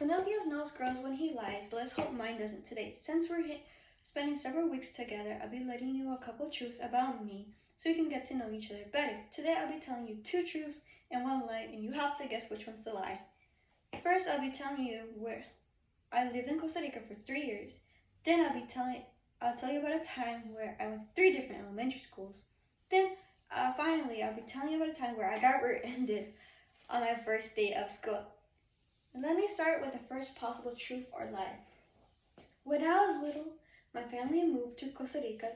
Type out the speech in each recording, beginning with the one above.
Pinocchio's nose grows when he lies, but let's hope mine doesn't today. Since we're spending several weeks together, I'll be letting you a couple truths about me so we can get to know each other better. Today I'll be telling you 2 truths and 1 lie, and you have to guess which one's the lie. First, I'll be telling you where I lived in Costa Rica for 3 years. Then I'll tell you about a time where I went to 3 different elementary schools. Then finally, I'll be telling you about a time where I got rear-ended on my first day of school. Let me start with the first possible truth or lie. When I was little, my family moved to Costa Rica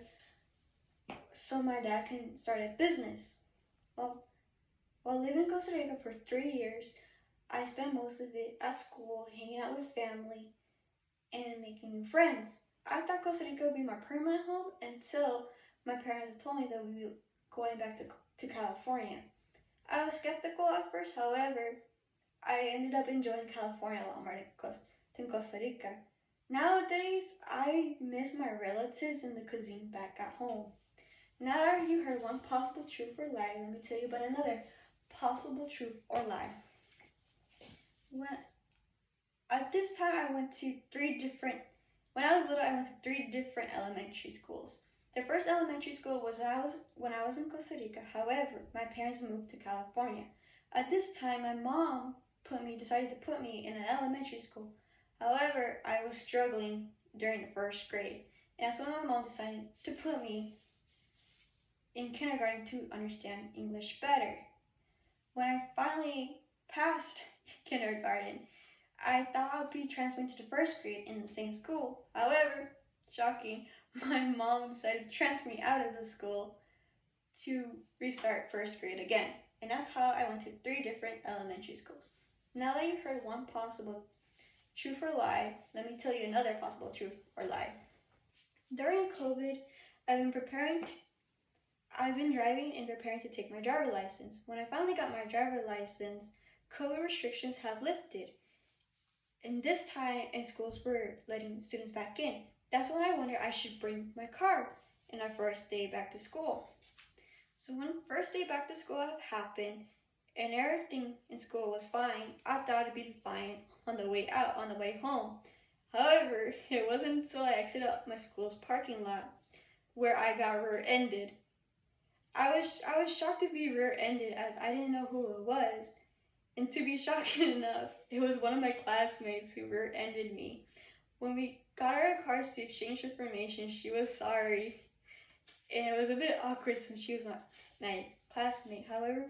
so my dad can start a business. While living in Costa Rica for 3 years, I spent most of it at school, hanging out with family, and making new friends. I thought Costa Rica would be my permanent home until my parents told me that we'd be going back to California. I was skeptical at first, however, I ended up enjoying California a lot more than Costa Rica. Nowadays, I miss my relatives and the cuisine back at home. Now that you heard one possible truth or lie, let me tell you about another possible truth or lie. When I was little, I went to 3 different elementary schools. The first elementary school was when I was in Costa Rica. However, my parents moved to California. At this time, my mom decided to put me in an elementary school. However, I was struggling during the 1st grade. And that's when my mom decided to put me in kindergarten to understand English better. When I finally passed kindergarten, I thought I'd be transferred to the 1st grade in the same school. However, shocking, my mom decided to transfer me out of the school to restart 1st grade again. And that's how I went to 3 different elementary schools. Now that you've heard one possible truth or lie, let me tell you another possible truth or lie. During COVID, I've been driving and preparing to take my driver's license. When I finally got my driver's license, COVID restrictions have lifted. And this time, schools were letting students back in. That's when I wondered I should bring my car in our first day back to school. So when first day back to school happened and everything in school was fine, I thought it'd be fine on the way home. However, it wasn't until I exited my school's parking lot where I got rear-ended. I was shocked to be rear-ended as I didn't know who it was. And to be shocking enough, it was one of my classmates who rear-ended me. When we got our cars to exchange information, she was sorry. And it was a bit awkward since she was my classmate. However,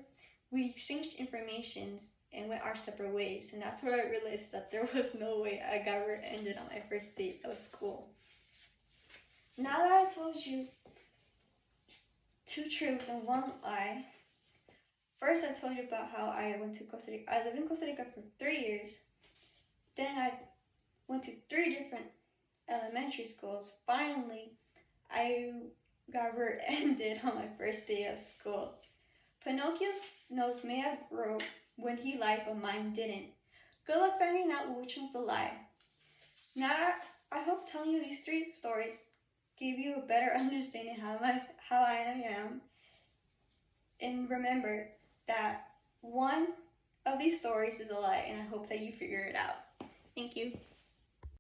we exchanged information and went our separate ways. And that's where I realized that there was no way I got rear-ended on my first day of school. Now that I told you 2 truths and 1 lie, first I told you about how I went to Costa Rica. I lived in Costa Rica for 3 years. Then I went to 3 different elementary schools. Finally, I got rear-ended on my first day of school. Pinocchio's nose may have grown when he lied, but mine didn't. Good luck finding out which one's the lie. Now, I hope telling you these 3 stories gave you a better understanding how I am. And remember that one of these stories is a lie, and I hope that you figure it out. Thank you.